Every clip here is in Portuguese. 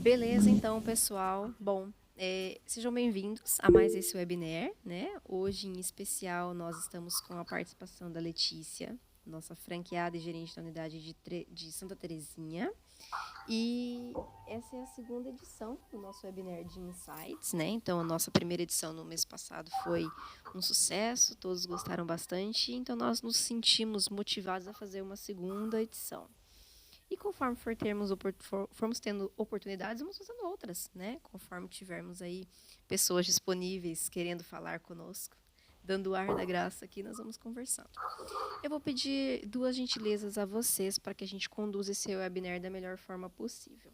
Beleza, então, pessoal. Bom, sejam bem-vindos a mais esse webinar, né? Hoje, em especial, nós estamos com a participação da Letícia, nossa franqueada e gerente da unidade de Santa Terezinha. E essa é a segunda edição do nosso webinar de Insights, né? Então, a nossa primeira edição no mês passado foi um sucesso, todos gostaram bastante, então nós nos sentimos motivados a fazer uma segunda edição. E conforme formos tendo oportunidades, vamos fazendo outras, né? Conforme tivermos aí pessoas disponíveis querendo falar conosco, dando o ar da graça aqui, nós vamos conversando. Eu vou pedir duas gentilezas a vocês para que a gente conduza esse webinar da melhor forma possível.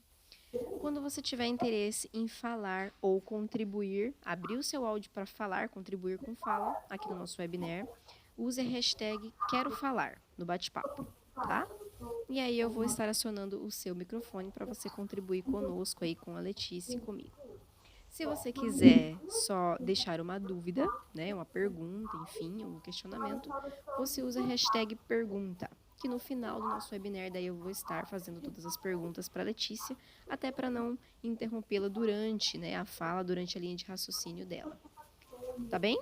Quando você tiver interesse em falar ou contribuir, abrir o seu áudio para falar, contribuir com fala aqui no nosso webinar, use a hashtag Quero Falar no bate-papo, tá? E aí eu vou estar acionando o seu microfone para você contribuir conosco aí com a Letícia e comigo. Se você quiser só deixar uma dúvida, né, uma pergunta, enfim, um questionamento, você usa a hashtag pergunta, que no final do nosso webinar daí eu vou estar fazendo todas as perguntas para a Letícia, até para não interrompê-la durante, né, a fala, durante a linha de raciocínio dela. Tá bem?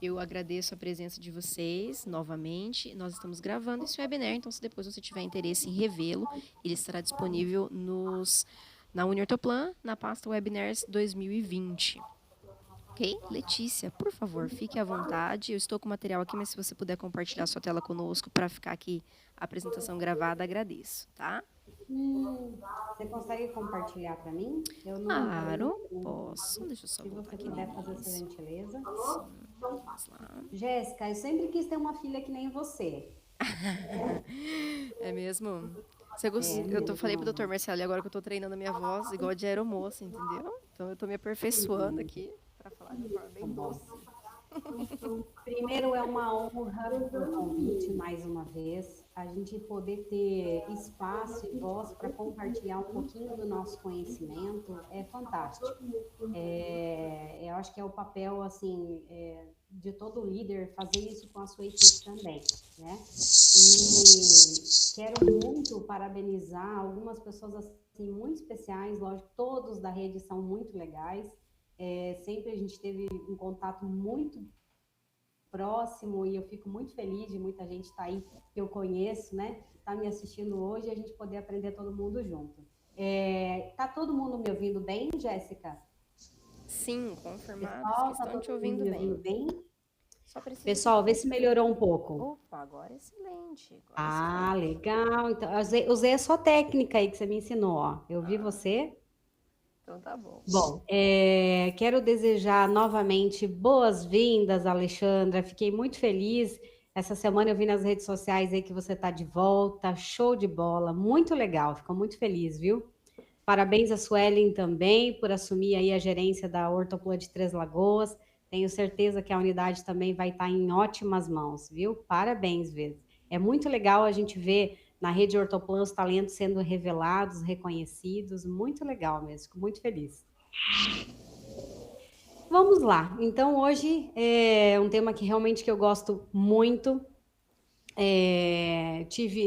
Eu agradeço a presença de vocês novamente. Nós estamos gravando esse webinar, então se depois você tiver interesse em revê-lo, ele estará disponível na Uniortoplan, na pasta Webinars 2020. Ok? Letícia, por favor, fique à vontade. Eu estou com o material aqui, mas se você puder compartilhar sua tela conosco para ficar aqui a apresentação gravada, agradeço, tá? Você consegue compartilhar para mim? Eu não. Claro, posso. Deixa eu só Se voltar você aqui no puder fazer essa início. gentileza. Sim, vamos lá. Jéssica, eu sempre quis ter uma filha que nem você. É mesmo? É Falei pro doutor mesmo. Marcelo, e agora que eu tô treinando a minha voz, igual a de aeromoça, entendeu? Então eu tô me aperfeiçoando aqui pra falar de forma Tá bem bom. doce. Primeiro, é uma honra o convite mais uma vez, a gente poder ter espaço e voz para compartilhar um pouquinho do nosso conhecimento é fantástico. Eu acho que é o papel assim de todo líder fazer isso com a sua equipe também, né? E quero muito parabenizar algumas pessoas assim muito especiais, lógico, todos da rede são muito legais. Sempre a gente teve um contato muito próximo e eu fico muito feliz de muita gente estar aí que eu conheço, né? Tá me assistindo hoje e a gente poder aprender todo mundo junto. Tá todo mundo me ouvindo bem, Jéssica? Sim, confirmados que Pessoal, tá estão todo te mundo ouvindo me ouvindo bem. bem? Só preciso que Pessoal, vê se você. melhorou um pouco. Opa, agora é excelente. Agora é Ah, excelente. legal. Então, eu usei a sua técnica aí que você me ensinou, ó. Eu vi Ah, você. então tá bom. Bom, quero desejar novamente boas-vindas, Alexandra. Fiquei muito feliz. Essa semana eu vi nas redes sociais aí que você está de volta. Show de bola, muito legal. Ficou muito feliz, viu? Parabéns a Suelen também por assumir aí a gerência da Hortoplan de Três Lagoas. Tenho certeza que a unidade também vai estar em ótimas mãos, viu? Parabéns, Vezes. É muito legal a gente ver na rede Hortoplan os talentos sendo revelados, reconhecidos. Muito legal mesmo, fico muito feliz. Vamos lá. Então, hoje é um tema que realmente que eu gosto muito.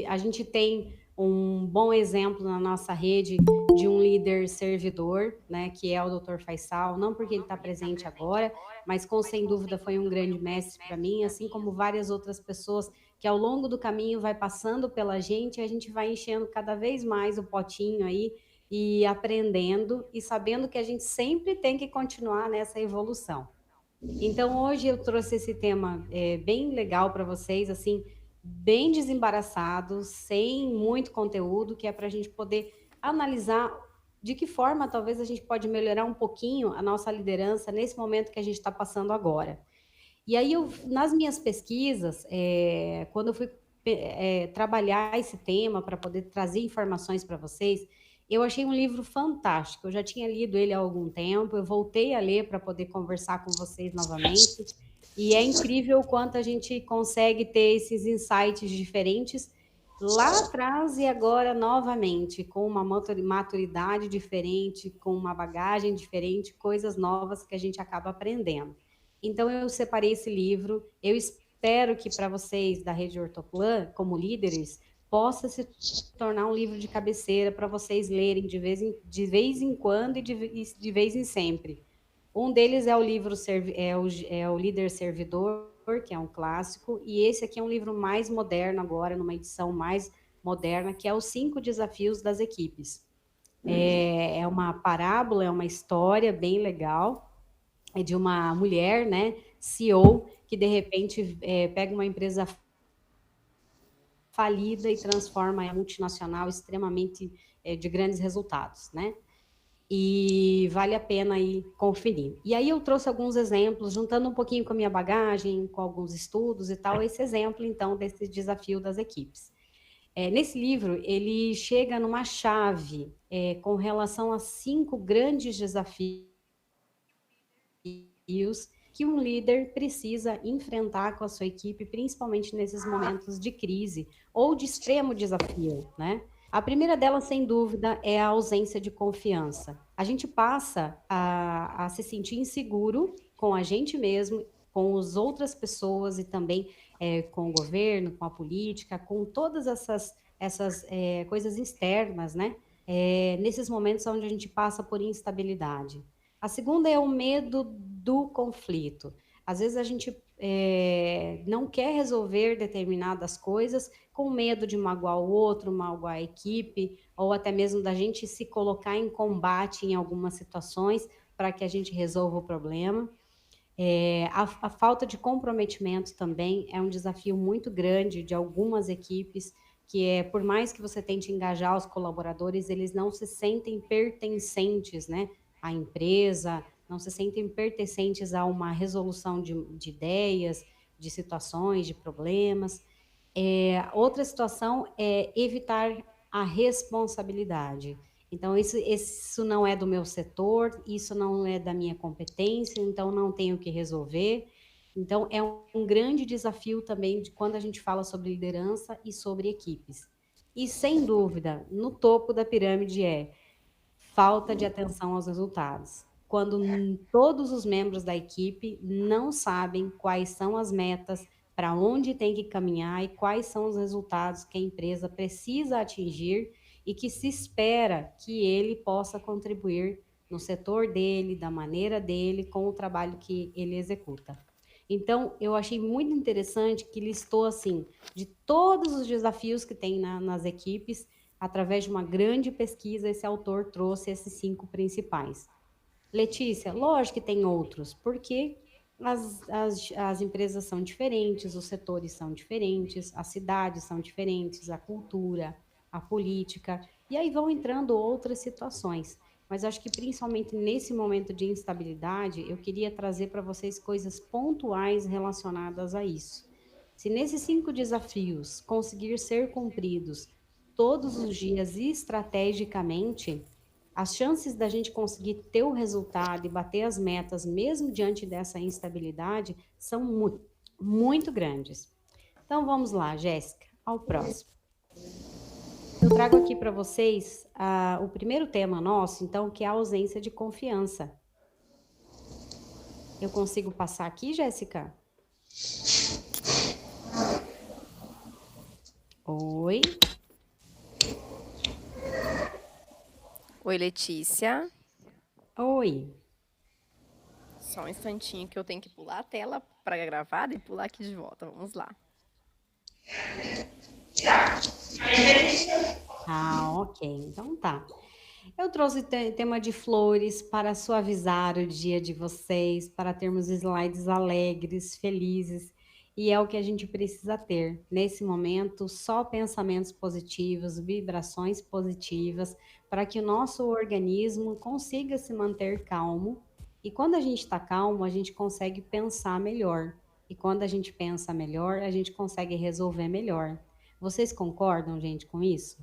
A gente tem um bom exemplo na nossa rede de um líder servidor, né, que é o Dr. Faisal, não porque ele está presente agora, mas sem dúvida foi um grande mestre para mim, assim como várias outras pessoas que ao longo do caminho vai passando pela gente, a gente vai enchendo cada vez mais o potinho aí e aprendendo e sabendo que a gente sempre tem que continuar nessa evolução. Então, hoje eu trouxe esse tema bem legal para vocês, assim, bem desembaraçado, sem muito conteúdo, que é para a gente poder analisar de que forma talvez a gente pode melhorar um pouquinho a nossa liderança nesse momento que a gente está passando agora. E aí, nas minhas pesquisas, quando eu fui trabalhar esse tema para poder trazer informações para vocês, eu achei um livro fantástico. Eu já tinha lido ele há algum tempo, eu voltei a ler para poder conversar com vocês novamente. E é incrível o quanto a gente consegue ter esses insights diferentes lá atrás e agora novamente, com uma maturidade diferente, com uma bagagem diferente, coisas novas que a gente acaba aprendendo. Então, eu separei esse livro. Eu espero que para vocês da Rede Hortoplan, como líderes, possa se tornar um livro de cabeceira para vocês lerem de vez em quando e de vez em sempre. Um deles é o livro é o Líder Servidor, que é um clássico, e esse aqui é um livro mais moderno agora, numa edição mais moderna, que é os 5 desafios das equipes. É uma parábola, é uma história bem legal, é de uma mulher, né, CEO, que de repente pega uma empresa falida e transforma em multinacional extremamente de grandes resultados, né? E vale a pena aí conferir. E aí eu trouxe alguns exemplos, juntando um pouquinho com a minha bagagem, com alguns estudos e tal, esse exemplo, então, desse desafio das equipes. Nesse livro, ele chega numa chave com relação a 5 grandes desafios que um líder precisa enfrentar com a sua equipe, principalmente nesses momentos de crise ou de extremo desafio, né? A primeira delas, sem dúvida, é a ausência de confiança. A gente passa a se sentir inseguro com a gente mesmo, com as outras pessoas e também com o governo, com a política, com todas essas coisas externas, né? Nesses momentos onde a gente passa por instabilidade. A segunda é o medo do conflito. Às vezes a gente não quer resolver determinadas coisas com medo de magoar o outro, magoar a equipe, ou até mesmo da gente se colocar em combate em algumas situações para que a gente resolva o problema. A falta de comprometimento também é um desafio muito grande de algumas equipes, que por mais que você tente engajar os colaboradores, eles não se sentem pertencentes, né, à empresa, não se sentem pertencentes a uma resolução de ideias, de situações, de problemas. Outra situação é evitar a responsabilidade. Então, isso não é do meu setor, isso não é da minha competência, então não tenho que resolver. Então, é um grande desafio também de quando a gente fala sobre liderança e sobre equipes. E, sem dúvida, no topo da pirâmide falta de atenção aos resultados. Quando todos os membros da equipe não sabem quais são as metas, para onde tem que caminhar e quais são os resultados que a empresa precisa atingir e que se espera que ele possa contribuir no setor dele, da maneira dele, com o trabalho que ele executa. Então, eu achei muito interessante que listou, assim, de todos os desafios que tem nas equipes, através de uma grande pesquisa, esse autor trouxe esses 5 principais. Letícia, lógico que tem outros, porque as empresas são diferentes, os setores são diferentes, as cidades são diferentes, a cultura, a política, e aí vão entrando outras situações. Mas acho que principalmente nesse momento de instabilidade, eu queria trazer para vocês coisas pontuais relacionadas a isso. Se nesses 5 desafios conseguir ser cumpridos todos os dias estrategicamente, as chances da gente conseguir ter o resultado e bater as metas, mesmo diante dessa instabilidade, são muito grandes. Então vamos lá, Jéssica, ao próximo. Eu trago aqui para vocês o primeiro tema nosso, então, que é a ausência de confiança. Eu consigo passar aqui, Jéssica? Oi? Oi, Letícia. Oi. Só um instantinho que eu tenho que pular a tela para gravar e pular aqui de volta. Vamos lá. Ok. Então tá. Eu trouxe tema de flores para suavizar o dia de vocês, para termos slides alegres, felizes, e é o que a gente precisa ter nesse momento, só pensamentos positivos, vibrações positivas, para que o nosso organismo consiga se manter calmo. E quando a gente está calmo, a gente consegue pensar melhor. E quando a gente pensa melhor, a gente consegue resolver melhor. Vocês concordam, gente, com isso?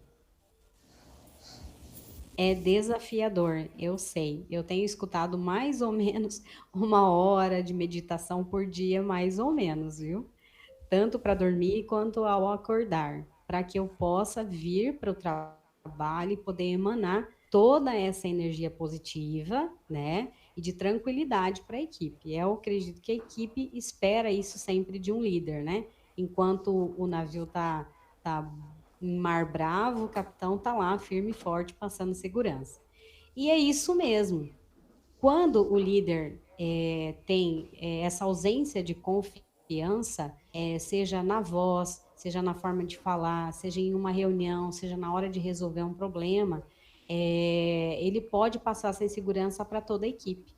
É desafiador, eu sei. Eu tenho escutado mais ou menos 1 hora de meditação por dia, mais ou menos, viu? Tanto para dormir quanto ao acordar, para que eu possa vir para o trabalho e poder emanar toda essa energia positiva, né? E de tranquilidade para a equipe. Eu acredito que a equipe espera isso sempre de um líder, né? Enquanto o navio tá em mar bravo, o capitão está lá firme e forte, passando segurança. E é isso mesmo. Quando o líder tem essa ausência de confiança, seja na voz, seja na forma de falar, seja em uma reunião, seja na hora de resolver um problema, ele pode passar essa insegurança para toda a equipe.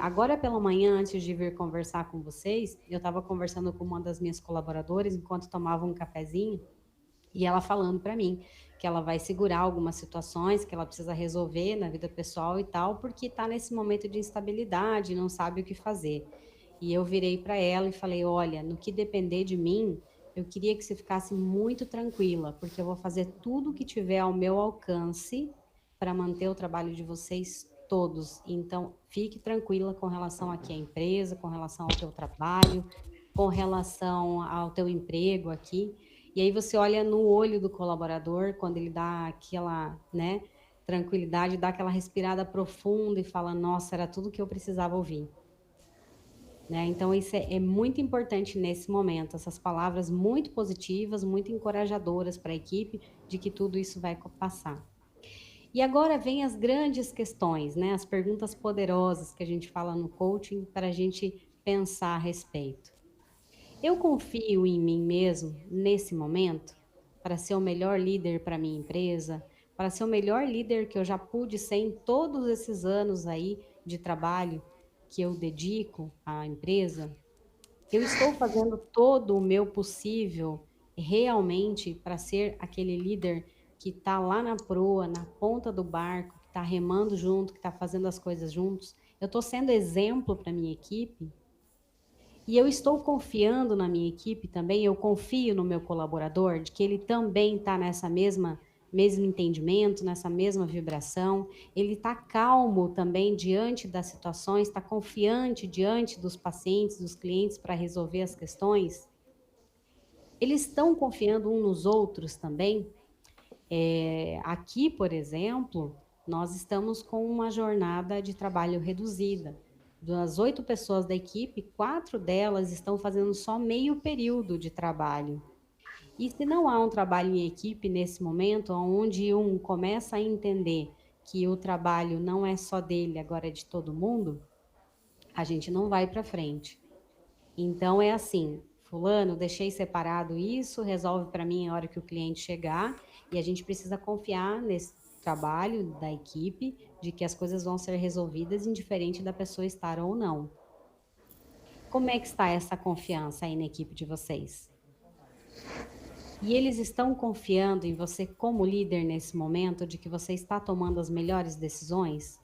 Agora pela manhã, antes de vir conversar com vocês, eu estava conversando com uma das minhas colaboradoras enquanto tomava um cafezinho, e ela falando para mim que ela vai segurar algumas situações que ela precisa resolver na vida pessoal e tal, porque está nesse momento de instabilidade, não sabe o que fazer. E eu virei para ela e falei: olha, no que depender de mim, eu queria que você ficasse muito tranquila, porque eu vou fazer tudo o que tiver ao meu alcance para manter o trabalho de vocês todos. Então, fique tranquila com relação aqui à empresa, com relação ao teu trabalho, com relação ao teu emprego aqui. E aí você olha no olho do colaborador, quando ele dá aquela, né, tranquilidade, dá aquela respirada profunda e fala: nossa, era tudo que eu precisava ouvir. Né? Então, isso é muito importante nesse momento, essas palavras muito positivas, muito encorajadoras para a equipe de que tudo isso vai passar. E agora vem as grandes questões, né? As perguntas poderosas que a gente fala no coaching para a gente pensar a respeito. Eu confio em mim mesmo nesse momento para ser o melhor líder para minha empresa, para ser o melhor líder que eu já pude ser em todos esses anos aí de trabalho que eu dedico à empresa. Eu estou fazendo todo o meu possível realmente para ser aquele líder que está lá na proa, na ponta do barco, que está remando junto, que está fazendo as coisas juntos. Eu estou sendo exemplo para minha equipe. E eu estou confiando na minha equipe também, eu confio no meu colaborador, de que ele também está nessa mesmo entendimento, nessa mesma vibração, ele está calmo também diante das situações, está confiante diante dos pacientes, dos clientes para resolver as questões. Eles estão confiando uns nos outros também. Aqui, por exemplo, nós estamos com uma jornada de trabalho reduzida. Das 8 pessoas da equipe, 4 delas estão fazendo só meio período de trabalho. E se não há um trabalho em equipe nesse momento, onde um começa a entender que o trabalho não é só dele, agora é de todo mundo, a gente não vai para frente. Então é assim: fulano, deixei separado isso, resolve para mim a hora que o cliente chegar, e a gente precisa confiar nesse trabalho da equipe, de que as coisas vão ser resolvidas indiferente da pessoa estar ou não. Como é que está essa confiança aí na equipe de vocês? E eles estão confiando em você como líder nesse momento, de que você está tomando as melhores decisões?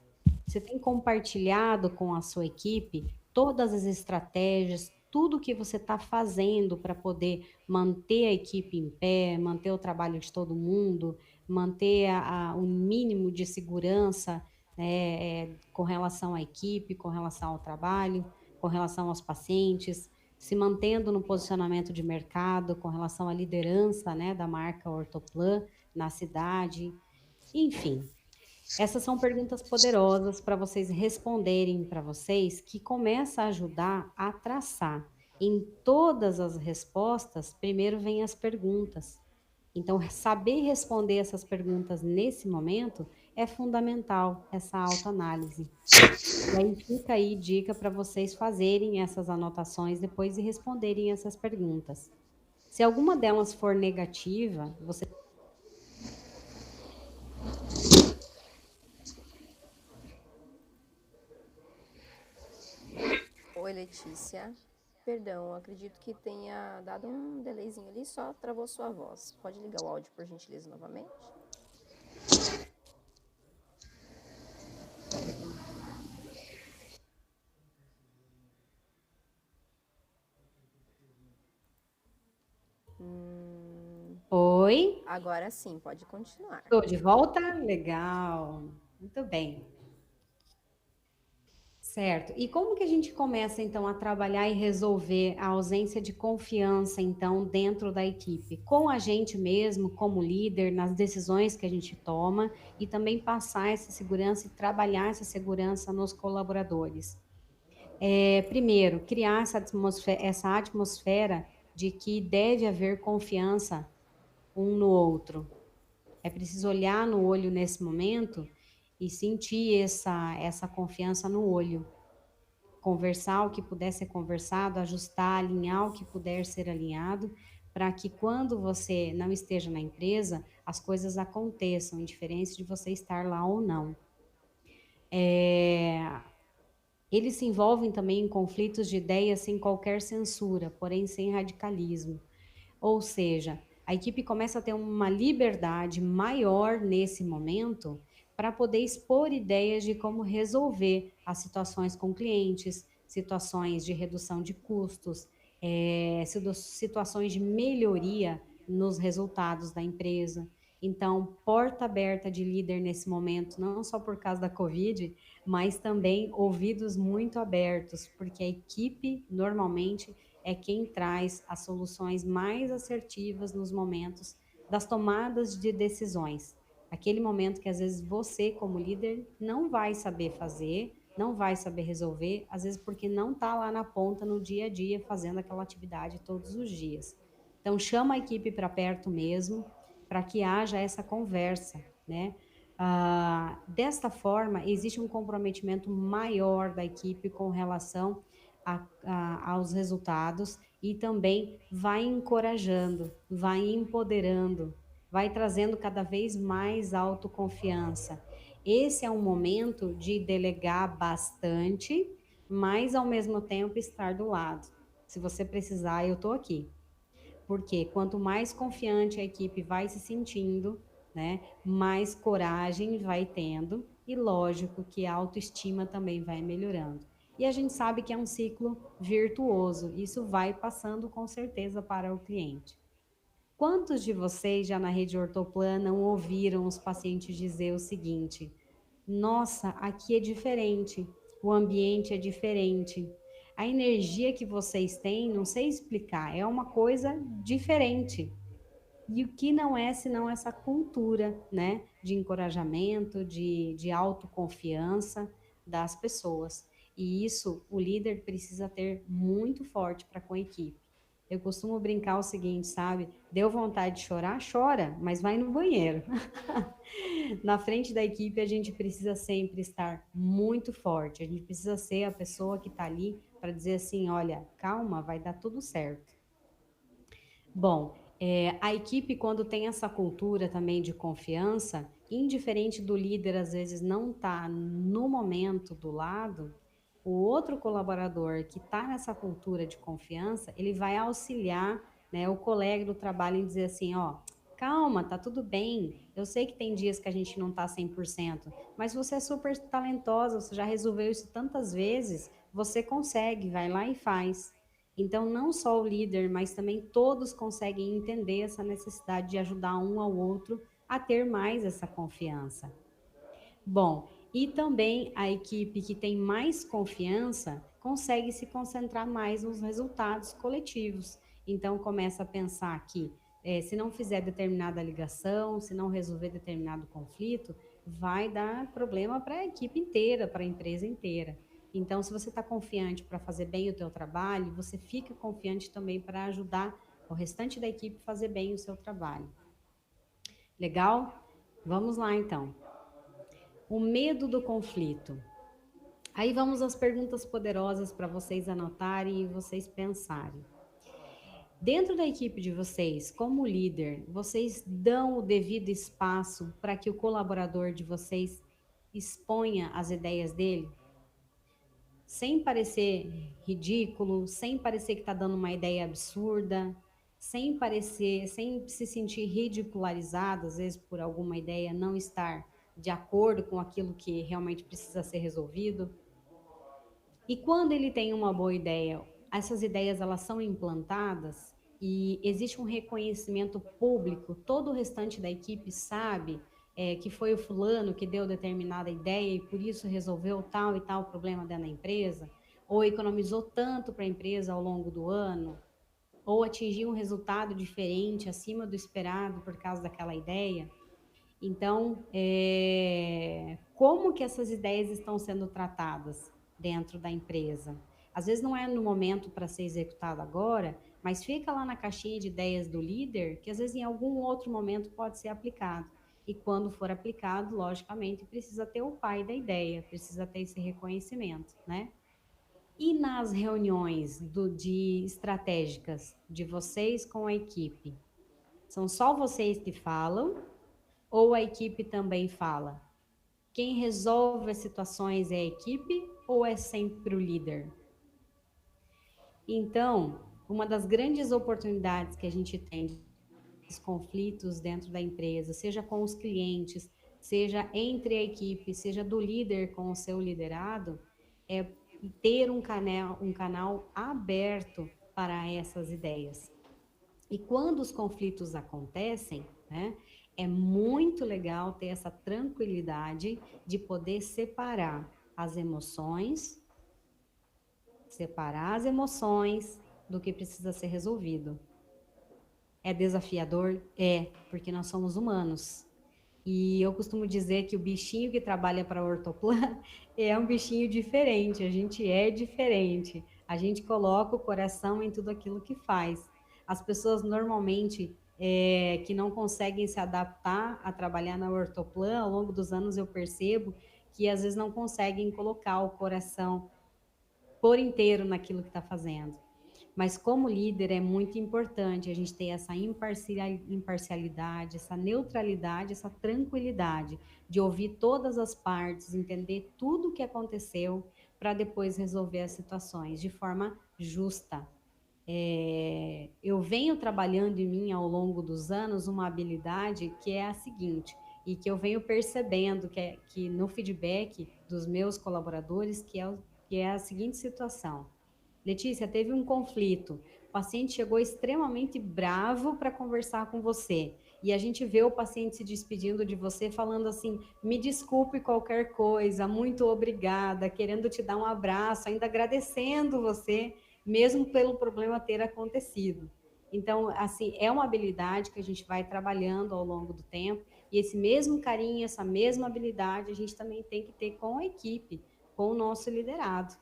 Você tem compartilhado com a sua equipe todas as estratégias, tudo que você está fazendo para poder manter a equipe em pé, manter o trabalho de todo mundo, manter o mínimo de segurança, com relação à equipe, com relação ao trabalho, com relação aos pacientes, se mantendo no posicionamento de mercado, com relação à liderança, né, da marca Ortoplan na cidade, enfim. Essas são perguntas poderosas para vocês responderem para vocês, que começa a ajudar a traçar. Em todas as respostas, primeiro vem as perguntas. Então, saber responder essas perguntas nesse momento é fundamental, essa autoanálise. E aí fica aí dica para vocês fazerem essas anotações depois e responderem essas perguntas. Se alguma delas for negativa, você Oi, Letícia. Perdão, acredito que tenha dado um delayzinho ali, só travou sua voz. Pode ligar o áudio, por gentileza, novamente? Oi? Agora sim, pode continuar. Estou de volta? Legal. Muito bem. Certo. E como que a gente começa, então, a trabalhar e resolver a ausência de confiança, então, dentro da equipe? Com a gente mesmo, como líder, nas decisões que a gente toma e também passar essa segurança e trabalhar essa segurança nos colaboradores. Primeiro, criar essa atmosfera de que deve haver confiança um no outro. É preciso olhar no olho nesse momento e sentir essa confiança no olho. Conversar o que puder ser conversado, ajustar, alinhar o que puder ser alinhado, para que quando você não esteja na empresa, as coisas aconteçam, indiferente de você estar lá ou não. Eles se envolvem também em conflitos de ideias sem qualquer censura, porém sem radicalismo. Ou seja, a equipe começa a ter uma liberdade maior nesse momento para poder expor ideias de como resolver as situações com clientes, situações de redução de custos, situações de melhoria nos resultados da empresa. Então, porta aberta de líder nesse momento, não só por causa da Covid, mas também ouvidos muito abertos, porque a equipe normalmente é quem traz as soluções mais assertivas nos momentos das tomadas de decisões. Aquele momento que às vezes você, como líder, não vai saber fazer, não vai saber resolver, às vezes porque não está lá na ponta no dia a dia fazendo aquela atividade todos os dias. Então chama a equipe para perto mesmo, para que haja essa conversa, né? Desta forma, existe um comprometimento maior da equipe com relação aos resultados e também vai encorajando, vai empoderando, vai trazendo cada vez mais autoconfiança. Esse é um momento de delegar bastante, mas ao mesmo tempo estar do lado. Se você precisar, eu estou aqui. Porque quanto mais confiante a equipe vai se sentindo, né, mais coragem vai tendo e lógico que a autoestima também vai melhorando. E a gente sabe que é um ciclo virtuoso, isso vai passando com certeza para o cliente. Quantos de vocês já na rede Ortoplan não ouviram os pacientes dizer o seguinte: nossa, aqui é diferente, o ambiente é diferente, a energia que vocês têm, não sei explicar, é uma coisa diferente. E o que não é senão essa cultura, né, de encorajamento, de autoconfiança das pessoas. E isso o líder precisa ter muito forte para com a equipe. Eu costumo brincar o seguinte, sabe? Deu vontade de chorar? Chora, mas vai no banheiro. Na frente da equipe, a gente precisa sempre estar muito forte. A gente precisa ser a pessoa que está ali para dizer assim: olha, calma, vai dar tudo certo. Bom, a equipe, quando tem essa cultura também de confiança, indiferente do líder às vezes não estar no momento do lado, o outro colaborador que está nessa cultura de confiança, ele vai auxiliar, né, o colega do trabalho em dizer assim, ó, calma, tá tudo bem, eu sei que tem dias que a gente não tá 100%, mas você é super talentosa, você já resolveu isso tantas vezes, você consegue, vai lá e faz. Então, não só o líder, mas também todos conseguem entender essa necessidade de ajudar um ao outro a ter mais essa confiança. Bom, e também a equipe que tem mais confiança consegue se concentrar mais nos resultados coletivos. Então, começa a pensar que se não fizer determinada ligação, se não resolver determinado conflito, vai dar problema para a equipe inteira, para a empresa inteira. Então, se você está confiante para fazer bem o teu trabalho, você fica confiante também para ajudar o restante da equipe a fazer bem o seu trabalho. Legal? Vamos lá, então. O medo do conflito. Aí vamos às perguntas poderosas para vocês anotarem e vocês pensarem. Dentro da equipe de vocês, como líder, vocês dão o devido espaço para que o colaborador de vocês exponha as ideias dele? Sem parecer ridículo, sem parecer que está dando uma ideia absurda, sem parecer, sem se sentir ridicularizado, às vezes por alguma ideia não estar de acordo com aquilo que realmente precisa ser resolvido. E quando ele tem uma boa ideia, essas ideias elas são implantadas e existe um reconhecimento público, todo o restante da equipe sabe que foi o fulano que deu determinada ideia e por isso resolveu tal e tal problema dentro da empresa, ou economizou tanto para a empresa ao longo do ano, ou atingiu um resultado diferente, acima do esperado por causa daquela ideia. Então, como que essas ideias estão sendo tratadas dentro da empresa? Às vezes não é no momento para ser executado agora, mas fica lá na caixinha de ideias do líder, que às vezes em algum outro momento pode ser aplicado. E quando for aplicado, logicamente, precisa ter o pai da ideia, precisa ter esse reconhecimento, né? E nas reuniões de estratégicas de vocês com a equipe, são só vocês que falam ou a equipe também fala? Quem resolve as situações é a equipe ou é sempre o líder? Então, uma das grandes oportunidades que a gente tem de conflitos dentro da empresa, seja com os clientes, seja entre a equipe, seja do líder com o seu liderado, é ter um canal aberto para essas ideias. E quando os conflitos acontecem, né, é muito legal ter essa tranquilidade de poder separar as emoções do que precisa ser resolvido. É desafiador? É, porque nós somos humanos. E eu costumo dizer que o bichinho que trabalha para a Ortoplan é um bichinho diferente, a gente é diferente. A gente coloca o coração em tudo aquilo que faz. As pessoas normalmente que não conseguem se adaptar a trabalhar na Ortoplan, ao longo dos anos eu percebo que às vezes não conseguem colocar o coração por inteiro naquilo que está fazendo. Mas como líder é muito importante a gente ter essa imparcialidade, essa neutralidade, essa tranquilidade de ouvir todas as partes, entender tudo o que aconteceu para depois resolver as situações de forma justa. Eu venho trabalhando em mim ao longo dos anos uma habilidade que é a seguinte, e que eu venho percebendo que no feedback dos meus colaboradores, que é a seguinte situação. Letícia, teve um conflito. O paciente chegou extremamente bravo para conversar com você. E a gente vê o paciente se despedindo de você, falando assim: me desculpe qualquer coisa, muito obrigada, querendo te dar um abraço, ainda agradecendo você, mesmo pelo problema ter acontecido. Então, assim, é uma habilidade que a gente vai trabalhando ao longo do tempo. E esse mesmo carinho, essa mesma habilidade, a gente também tem que ter com a equipe, com o nosso liderado,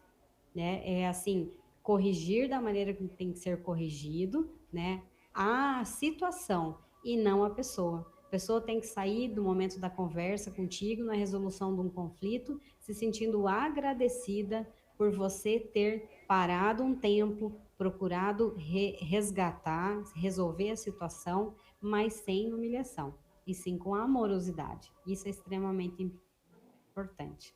né? É assim, corrigir da maneira que tem que ser corrigido, né? A situação e não a pessoa. A pessoa tem que sair do momento da conversa contigo, na resolução de um conflito, se sentindo agradecida por você ter parado um tempo, procurado resgatar, resolver a situação, mas sem humilhação, e sim com amorosidade. Isso é extremamente importante.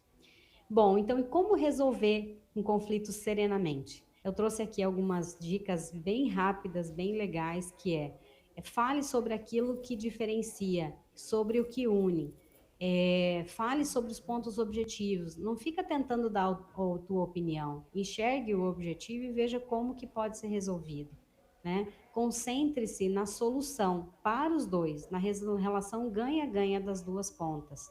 Bom, então, e como resolver um conflito serenamente? Eu trouxe aqui algumas dicas bem rápidas, bem legais, que fale sobre aquilo que diferencia, sobre o que une. Fale sobre os pontos objetivos. Não fica tentando dar a tua opinião. Enxergue o objetivo e veja como que pode ser resolvido, né? Concentre-se na solução para os dois, na relação ganha-ganha das duas pontas.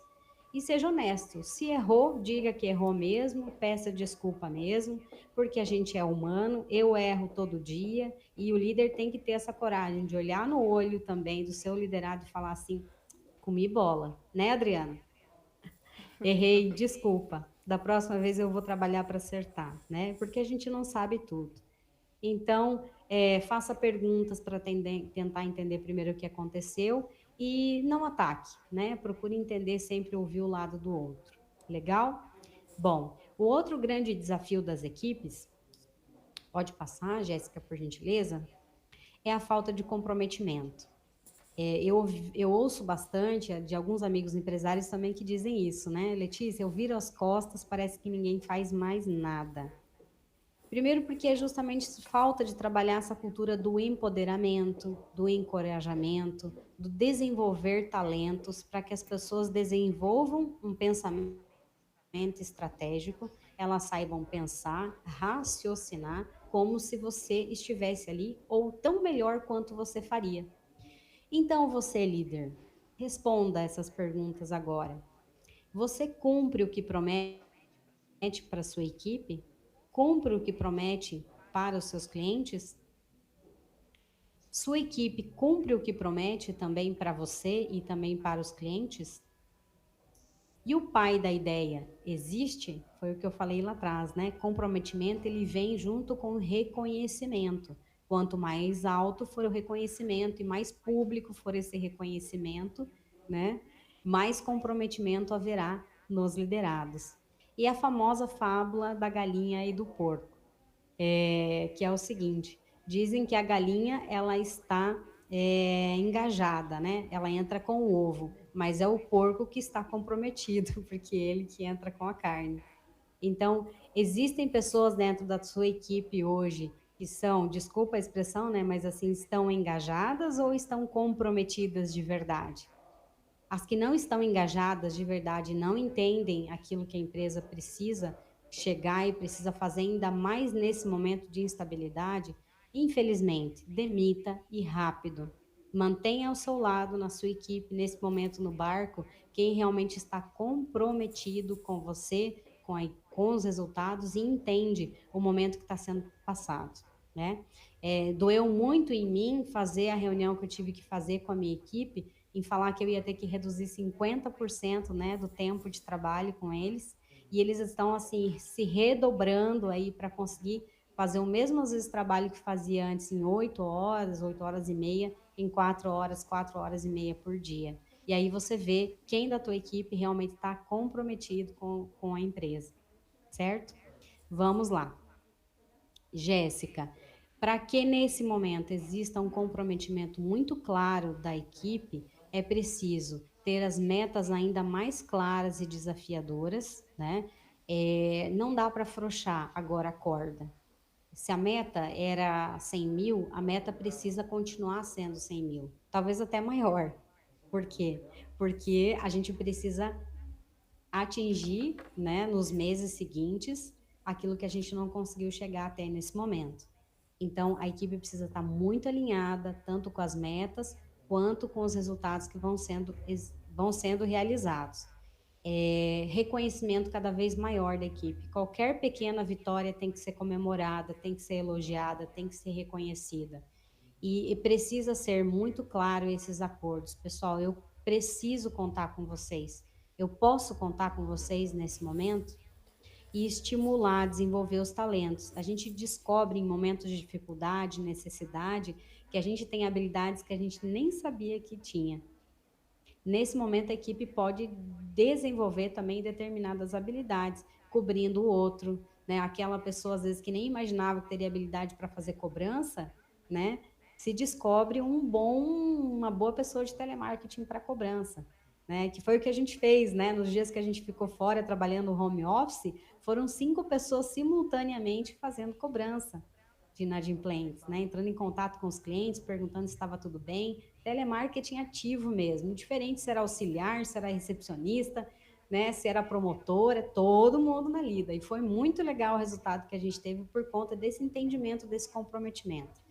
E seja honesto. Se errou, diga que errou mesmo, peça desculpa mesmo, porque a gente é humano, eu erro todo dia, e o líder tem que ter essa coragem de olhar no olho também do seu liderado e falar assim: comi bola, né, Adriana? Errei, desculpa. Da próxima vez eu vou trabalhar para acertar, né? Porque a gente não sabe tudo. Então, faça perguntas para tentar entender primeiro o que aconteceu e não ataque, né? Procure entender, sempre ouvir o lado do outro. Legal? Bom, o outro grande desafio das equipes, pode passar, Jéssica, por gentileza, é a falta de comprometimento. Eu ouço bastante de alguns amigos empresários também que dizem isso, né? Letícia, eu viro as costas, parece que ninguém faz mais nada. Primeiro, porque é justamente falta de trabalhar essa cultura do empoderamento, do encorajamento, do desenvolver talentos para que as pessoas desenvolvam um pensamento estratégico, elas saibam pensar, raciocinar, como se você estivesse ali ou tão melhor quanto você faria. Então, você, líder, responda essas perguntas agora. Você cumpre o que promete para a sua equipe? Cumpre o que promete para os seus clientes? Sua equipe cumpre o que promete também para você e também para os clientes? E o pai da ideia existe? Foi o que eu falei lá atrás, né? Comprometimento, ele vem junto com reconhecimento. Quanto mais alto for o reconhecimento e mais público for esse reconhecimento, né, mais comprometimento haverá nos liderados. E a famosa fábula da galinha e do porco, que é o seguinte: dizem que a galinha ela está engajada, né? Ela entra com o ovo, mas é o porco que está comprometido, porque é ele que entra com a carne. Então, existem pessoas dentro da sua equipe hoje que são, desculpa a expressão, né, mas assim, estão engajadas ou estão comprometidas de verdade? As que não estão engajadas de verdade, não entendem aquilo que a empresa precisa chegar e precisa fazer, ainda mais nesse momento de instabilidade, infelizmente, demita e rápido. Mantenha ao seu lado, na sua equipe, nesse momento no barco, quem realmente está comprometido com você, com os resultados e entende o momento que está sendo passado, né? Doeu muito em mim fazer a reunião que eu tive que fazer com a minha equipe, em falar que eu ia ter que reduzir 50%, né, do tempo de trabalho com eles, e eles estão assim se redobrando aí para conseguir fazer o mesmo às vezes trabalho que fazia antes em 8 horas, 8 horas e meia, em 4 horas, 4 horas e meia por dia. E aí você vê quem da tua equipe realmente está comprometido com a empresa, certo? Vamos lá. Jéssica, para que nesse momento exista um comprometimento muito claro da equipe, é preciso ter as metas ainda mais claras e desafiadoras, né? Não dá para afrouxar agora a corda. Se a meta era 100 mil, a meta precisa continuar sendo 100 mil, talvez até maior. Por quê? Porque a gente precisa atingir, né, nos meses seguintes, aquilo que a gente não conseguiu chegar até nesse momento. Então, a equipe precisa estar muito alinhada, tanto com as metas, quanto com os resultados que vão sendo realizados. Reconhecimento cada vez maior da equipe. Qualquer pequena vitória tem que ser comemorada, tem que ser elogiada, tem que ser reconhecida. E precisa ser muito claro esses acordos. Pessoal, eu preciso contar com vocês. Eu posso contar com vocês nesse momento? E estimular, desenvolver os talentos. A gente descobre em momentos de dificuldade, necessidade, que a gente tem habilidades que a gente nem sabia que tinha. Nesse momento, a equipe pode desenvolver também determinadas habilidades, cobrindo o outro, né? Aquela pessoa, às vezes, que nem imaginava que teria habilidade para fazer cobrança, né? Se descobre uma boa pessoa de telemarketing para cobrança, né? Que foi o que a gente fez, né? Nos dias que a gente ficou fora trabalhando home office, foram 5 pessoas simultaneamente fazendo cobrança de inadimplentes, né? Entrando em contato com os clientes, perguntando se estava tudo bem. Telemarketing ativo mesmo, indiferente se era auxiliar, se era recepcionista, né? Se era promotora, todo mundo na lida. E foi muito legal o resultado que a gente teve por conta desse entendimento, desse comprometimento.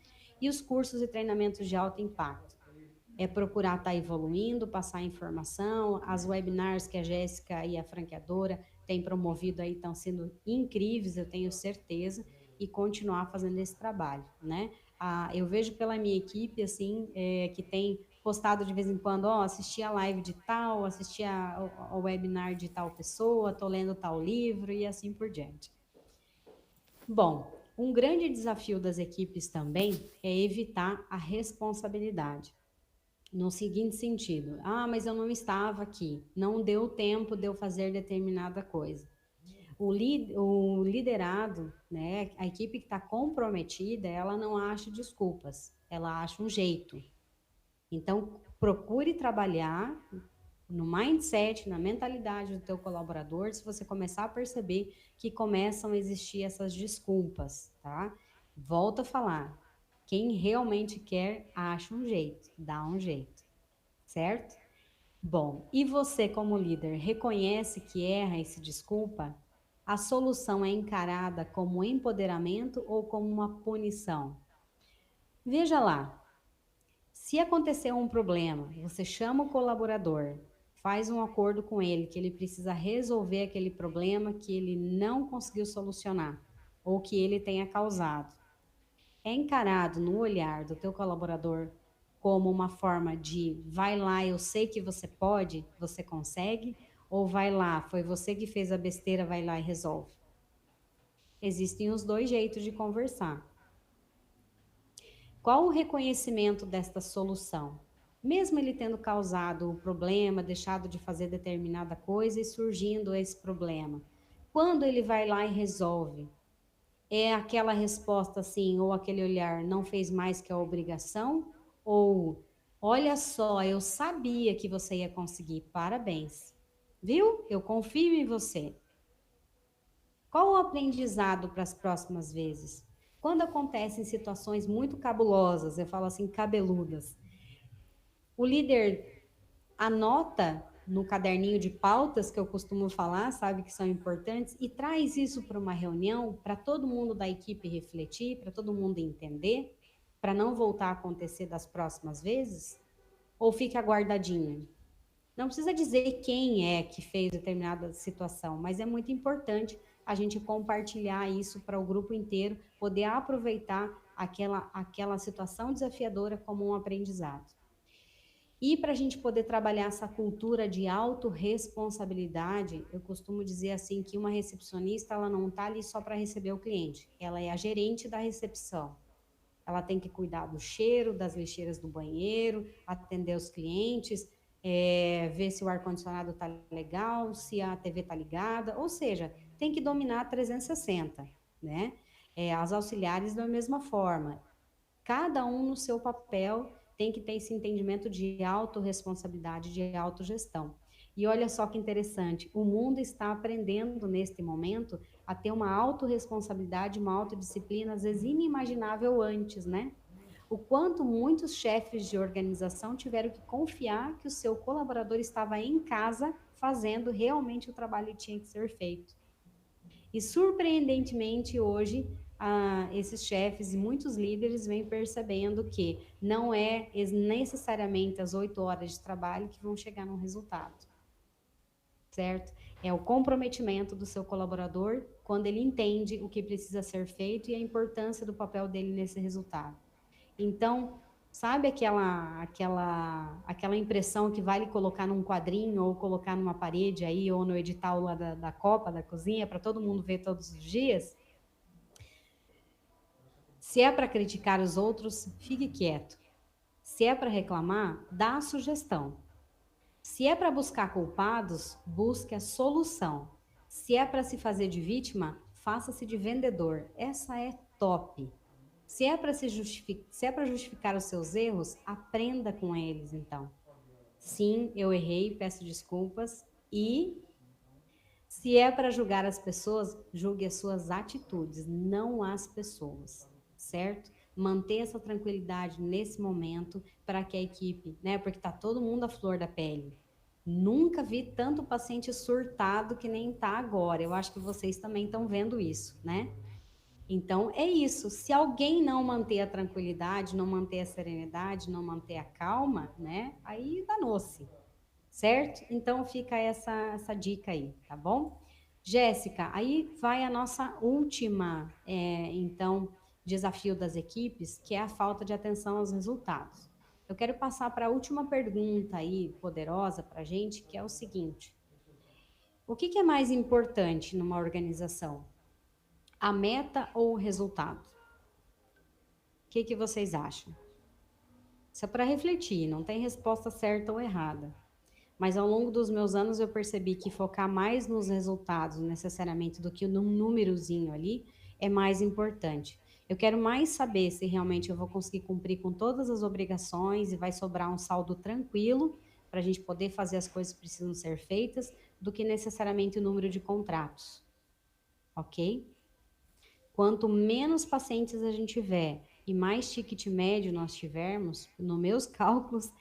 E os cursos e treinamentos de alto impacto. Procurar estar evoluindo, passar informação, as webinars que a Jéssica e a franqueadora têm promovido aí estão sendo incríveis, eu tenho certeza, e continuar fazendo esse trabalho, né? Eu vejo pela minha equipe, assim, que tem postado de vez em quando, assisti a live de tal, assisti ao webinar de tal pessoa, tô lendo tal livro e assim por diante. Bom, um grande desafio das equipes também é evitar a responsabilidade. No seguinte sentido, mas eu não estava aqui, não deu tempo de eu fazer determinada coisa. O liderado, né, a equipe que está comprometida, ela não acha desculpas, ela acha um jeito. Então, procure trabalhar no mindset, na mentalidade do teu colaborador, se você começar a perceber que começam a existir essas desculpas, tá? Volto a falar, quem realmente quer, acha um jeito, dá um jeito, certo? Bom, e você como líder, reconhece que erra e se desculpa? A solução é encarada como empoderamento ou como uma punição? Veja lá, se acontecer um problema, você chama o colaborador, faz um acordo com ele que ele precisa resolver aquele problema que ele não conseguiu solucionar ou que ele tenha causado. É encarado no olhar do teu colaborador como uma forma de vai lá, eu sei que você pode, você consegue, ou vai lá, foi você que fez a besteira, vai lá e resolve. Existem os dois jeitos de conversar. Qual o reconhecimento desta solução? Mesmo ele tendo causado o problema, deixado de fazer determinada coisa e surgindo esse problema, quando ele vai lá e resolve, é aquela resposta assim, ou aquele olhar, não fez mais que a obrigação? Ou, olha só, eu sabia que você ia conseguir, parabéns. Viu? Eu confio em você. Qual o aprendizado para as próximas vezes? Quando acontecem situações muito cabulosas, eu falo assim, cabeludas, o líder anota no caderninho de pautas que eu costumo falar, sabe que são importantes, e traz isso para uma reunião, para todo mundo da equipe refletir, para todo mundo entender, para não voltar a acontecer das próximas vezes? Ou fica guardadinho? Não precisa dizer quem é que fez determinada situação, mas é muito importante a gente compartilhar isso para o grupo inteiro, poder aproveitar aquela situação desafiadora como um aprendizado. E para a gente poder trabalhar essa cultura de autorresponsabilidade, eu costumo dizer assim que uma recepcionista ela não está ali só para receber o cliente, ela é a gerente da recepção. Ela tem que cuidar do cheiro, das lixeiras do banheiro, atender os clientes, ver se o ar-condicionado está legal, se a TV está ligada, ou seja, tem que dominar 360, né? As auxiliares da mesma forma. Cada um no seu papel tem que ter esse entendimento de autorresponsabilidade, de autogestão. E olha só que interessante, o mundo está aprendendo neste momento a ter uma autorresponsabilidade, uma autodisciplina, às vezes inimaginável antes, né? O quanto muitos chefes de organização tiveram que confiar que o seu colaborador estava em casa fazendo realmente o trabalho que tinha que ser feito. E surpreendentemente hoje esses chefes e muitos líderes vêm percebendo que não é necessariamente as 8 horas de trabalho que vão chegar num resultado, certo? É o comprometimento do seu colaborador quando ele entende o que precisa ser feito e a importância do papel dele nesse resultado. Então, sabe aquela impressão que vale colocar num quadrinho ou colocar numa parede aí ou no edital lá da copa, da cozinha, para todo mundo ver todos os dias? Se é para criticar os outros, fique quieto. Se é para reclamar, dá a sugestão. Se é para buscar culpados, busque a solução. Se é para se fazer de vítima, faça-se de vendedor. Essa é top. Se é para justificar os seus erros, aprenda com eles, então. Sim, eu errei, peço desculpas. E se é para julgar as pessoas, julgue as suas atitudes, não as pessoas, certo? Manter essa tranquilidade nesse momento para que a equipe, né? Porque tá todo mundo à flor da pele. Nunca vi tanto paciente surtado que nem tá agora. Eu acho que vocês também estão vendo isso, né? Então, é isso. Se alguém não manter a tranquilidade, não manter a serenidade, não manter a calma, né? Aí danou-se, certo? Então, fica essa dica aí, tá bom? Jéssica, aí vai a nossa última, então, desafio das equipes, que é a falta de atenção aos resultados. Eu quero passar para a última pergunta aí, poderosa para a gente, que é o seguinte: o que é mais importante numa organização? A meta ou o resultado? O que vocês acham? Isso é para refletir, não tem resposta certa ou errada. Mas ao longo dos meus anos eu percebi que focar mais nos resultados necessariamente do que num númerozinho ali é mais importante. Eu quero mais saber se realmente eu vou conseguir cumprir com todas as obrigações e vai sobrar um saldo tranquilo para a gente poder fazer as coisas que precisam ser feitas, do que necessariamente o número de contratos. Ok? Quanto menos pacientes a gente tiver e mais ticket médio nós tivermos, nos meus cálculos,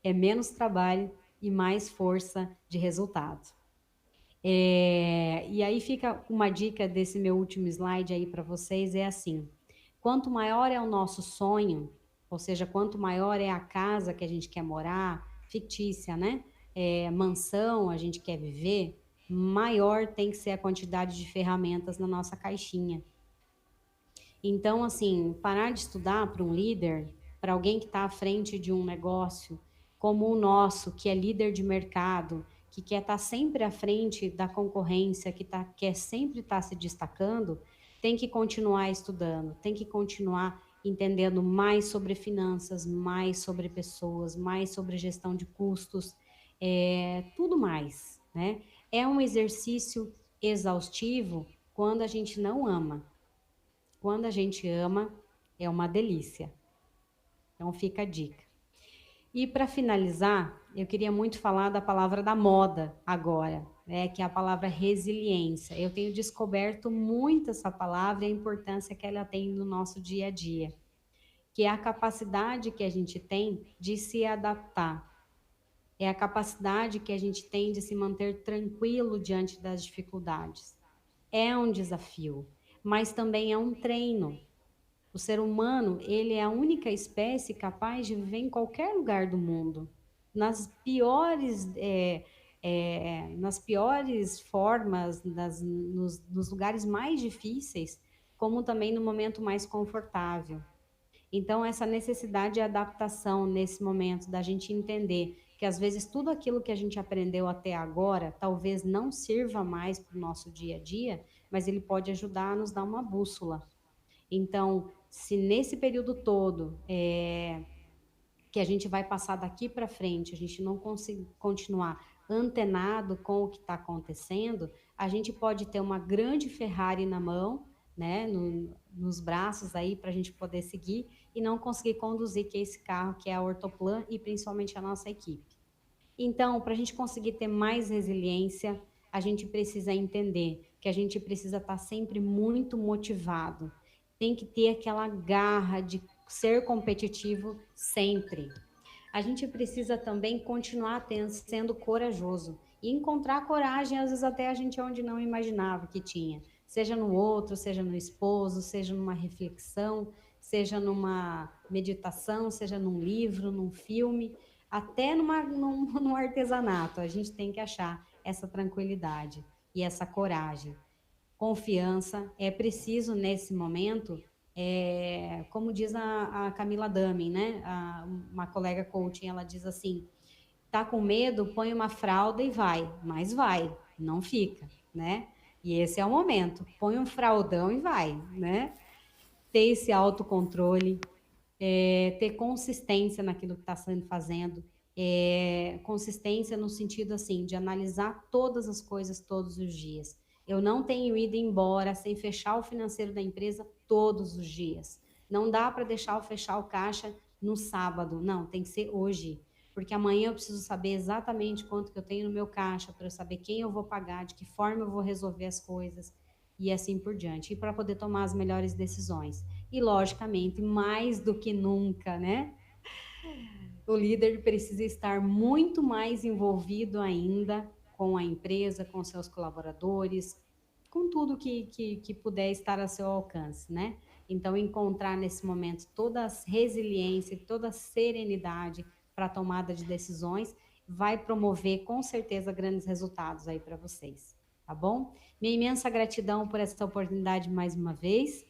é menos trabalho e mais força de resultado. E aí fica uma dica desse meu último slide aí para vocês, é assim: quanto maior é o nosso sonho, ou seja, quanto maior é a casa que a gente quer morar, fictícia, né? Mansão a gente quer viver, maior tem que ser a quantidade de ferramentas na nossa caixinha. Então, assim, parar de estudar para um líder, para alguém que está à frente de um negócio, como o nosso, que é líder de mercado, que quer estar sempre à frente da concorrência, quer sempre estar se destacando, tem que continuar estudando, tem que continuar entendendo mais sobre finanças, mais sobre pessoas, mais sobre gestão de custos, tudo mais, né? É um exercício exaustivo quando a gente não ama. Quando a gente ama, é uma delícia. Então fica a dica. E para finalizar, eu queria muito falar da palavra da moda agora, né, que é a palavra resiliência. Eu tenho descoberto muito essa palavra e a importância que ela tem no nosso dia a dia, que é a capacidade que a gente tem de se adaptar, é a capacidade que a gente tem de se manter tranquilo diante das dificuldades. É um desafio, mas também é um treino. O ser humano, ele é a única espécie capaz de viver em qualquer lugar do mundo. Nas piores, nas piores formas, nos lugares mais difíceis, como também no momento mais confortável. Então, essa necessidade de adaptação nesse momento, da gente entender que às vezes tudo aquilo que a gente aprendeu até agora talvez não sirva mais para o nosso dia a dia, mas ele pode ajudar a nos dar uma bússola. Então, se nesse período todo que a gente vai passar daqui para frente, a gente não conseguir continuar antenado com o que está acontecendo, a gente pode ter uma grande Ferrari na mão, né, nos braços aí para a gente poder seguir e não conseguir conduzir que é esse carro que é a Ortoplan e principalmente a nossa equipe. Então, para a gente conseguir ter mais resiliência, a gente precisa entender que a gente precisa estar sempre muito motivado. Tem que ter aquela garra de ser competitivo sempre. A gente precisa também continuar sendo corajoso e encontrar coragem, às vezes até a gente onde não imaginava que tinha. Seja no outro, seja no esposo, seja numa reflexão, seja numa meditação, seja num livro, num filme, até num artesanato. A gente tem que achar essa tranquilidade e essa coragem. Confiança é preciso nesse momento, como diz a Camila Damen, né? Uma colega coaching, ela diz assim: tá com medo, põe uma fralda e vai, mas vai, não fica, né? E esse é o momento, põe um fraldão e vai, né? Ter esse autocontrole, ter consistência naquilo que está sendo fazendo, consistência no sentido assim de analisar todas as coisas todos os dias. Eu não tenho ido embora sem fechar o financeiro da empresa todos os dias. Não dá para deixar eu fechar o caixa no sábado, não, tem que ser hoje, porque amanhã eu preciso saber exatamente quanto que eu tenho no meu caixa para eu saber quem eu vou pagar, de que forma eu vou resolver as coisas e assim por diante, e para poder tomar as melhores decisões. E, logicamente, mais do que nunca, né? O líder precisa estar muito mais envolvido ainda com a empresa, com seus colaboradores, com tudo que puder estar a seu alcance, né? Então, encontrar nesse momento toda a resiliência, toda a serenidade para a tomada de decisões vai promover, com certeza, grandes resultados aí para vocês, tá bom? Minha imensa gratidão por essa oportunidade mais uma vez.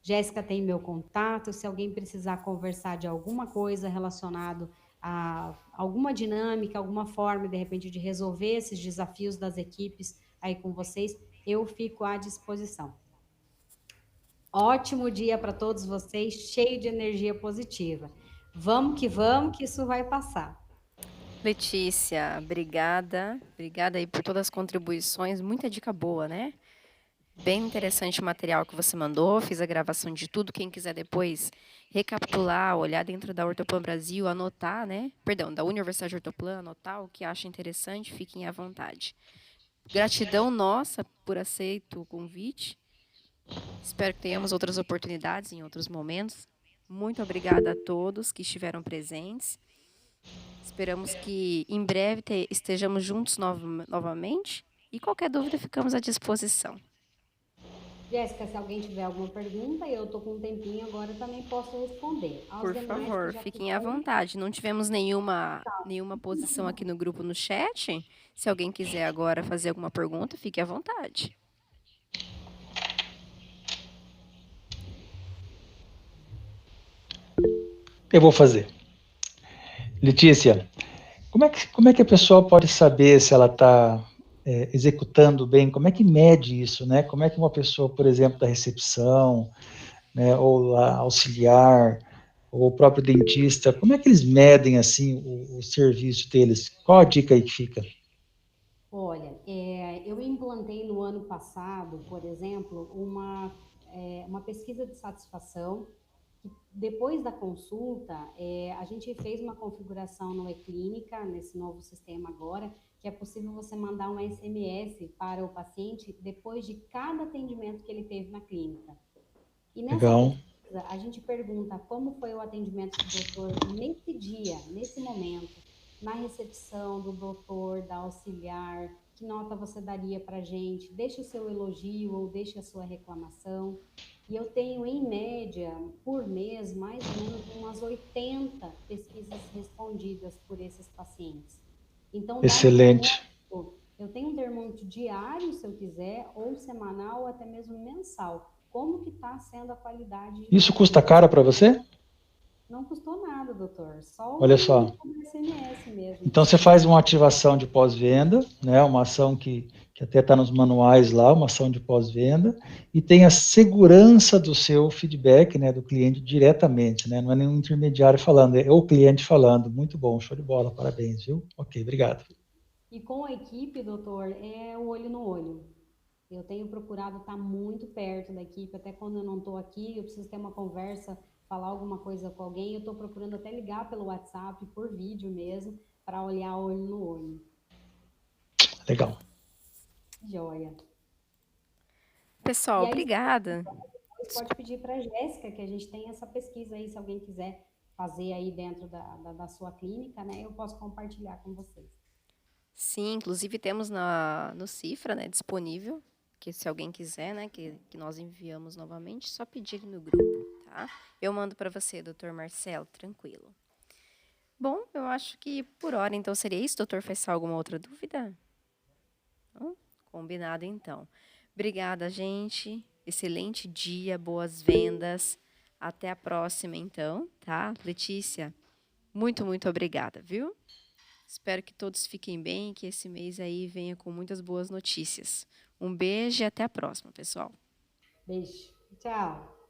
Jéssica tem meu contato, se alguém precisar conversar de alguma coisa relacionado a alguma dinâmica, alguma forma, de repente, de resolver esses desafios das equipes aí com vocês, eu fico à disposição. Ótimo dia para todos vocês, cheio de energia positiva. Vamos, que isso vai passar. Letícia, obrigada. Obrigada aí por todas as contribuições. Muita dica boa, né? Bem interessante o material que você mandou. Fiz a gravação de tudo. Quem quiser depois recapitular, olhar dentro da Ortoplan Brasil, anotar, né? Perdão, da Universidade Ortoplan, anotar o que acha interessante, fiquem à vontade. Gratidão nossa por aceito o convite. Espero que tenhamos outras oportunidades em outros momentos. Muito obrigada a todos que estiveram presentes. Esperamos que em breve estejamos juntos novamente. E qualquer dúvida, ficamos à disposição. Jéssica, se alguém tiver alguma pergunta, eu estou com um tempinho agora, também posso responder. Por favor, fiquem à vontade. Não tivemos nenhuma posição aqui no grupo no chat. Se alguém quiser agora fazer alguma pergunta, fique à vontade. Eu vou fazer. Letícia, como é que a pessoa pode saber se ela está executando bem? Como é que mede isso, né? Como é que uma pessoa, por exemplo, da recepção, né, ou a auxiliar, ou o próprio dentista, como é que eles medem assim o serviço deles? Qual a dica aí que fica? Olha, eu implantei no ano passado, por exemplo, uma pesquisa de satisfação. Depois da consulta, a gente fez uma configuração no eClínica, nesse novo sistema agora, que é possível você mandar um SMS para o paciente depois de cada atendimento que ele teve na clínica. E nessa Legal. pesquisa, a gente pergunta como foi o atendimento do doutor nesse dia, nesse momento, na recepção do doutor, da auxiliar, que nota você daria para a gente? Deixe o seu elogio ou deixe a sua reclamação. E eu tenho, em média, por mês, mais ou menos umas 80 pesquisas respondidas por esses pacientes. Então, dá um Excelente. termômetro, eu tenho um termômetro diário, se eu quiser, ou semanal, ou até mesmo mensal. Como que está sendo a qualidade de Isso cada custa paciente? caro para você? Não custou nada, doutor. Só Olha o só. SMS mesmo de Então você faz uma satisfação. ativação de pós-venda, né, uma ação que até está nos manuais lá, uma ação de pós-venda, e tem a segurança do seu feedback, né, do cliente diretamente, né, não é nenhum intermediário falando, é o cliente falando. Muito bom, show de bola, parabéns, viu? Ok, obrigado. E com a equipe, doutor, é o olho no olho. Eu tenho procurado estar muito perto da equipe, até quando eu não estou aqui, eu preciso ter uma conversa, falar alguma coisa com alguém, eu estou procurando até ligar pelo WhatsApp, por vídeo mesmo, para olhar olho no olho. Legal. Joia. Pessoal, E aí, obrigada. depois pode pedir para a Jéssica, que a gente tem essa pesquisa aí, se alguém quiser fazer aí dentro da sua clínica, né? Eu posso compartilhar com vocês. Sim, inclusive temos no Cifra, né, disponível, que se alguém quiser, né, que nós enviamos novamente, só pedir no grupo, tá? Eu mando para você, doutor Marcelo, tranquilo. Bom, eu acho que por hora então seria isso. Doutor, faz alguma outra dúvida? Não? Combinado então. Obrigada, gente. Excelente dia, boas vendas. Até a próxima então, tá? Letícia, muito obrigada, viu? Espero que todos fiquem bem e que esse mês aí venha com muitas boas notícias. Um beijo e até a próxima, pessoal. Beijo. Tchau.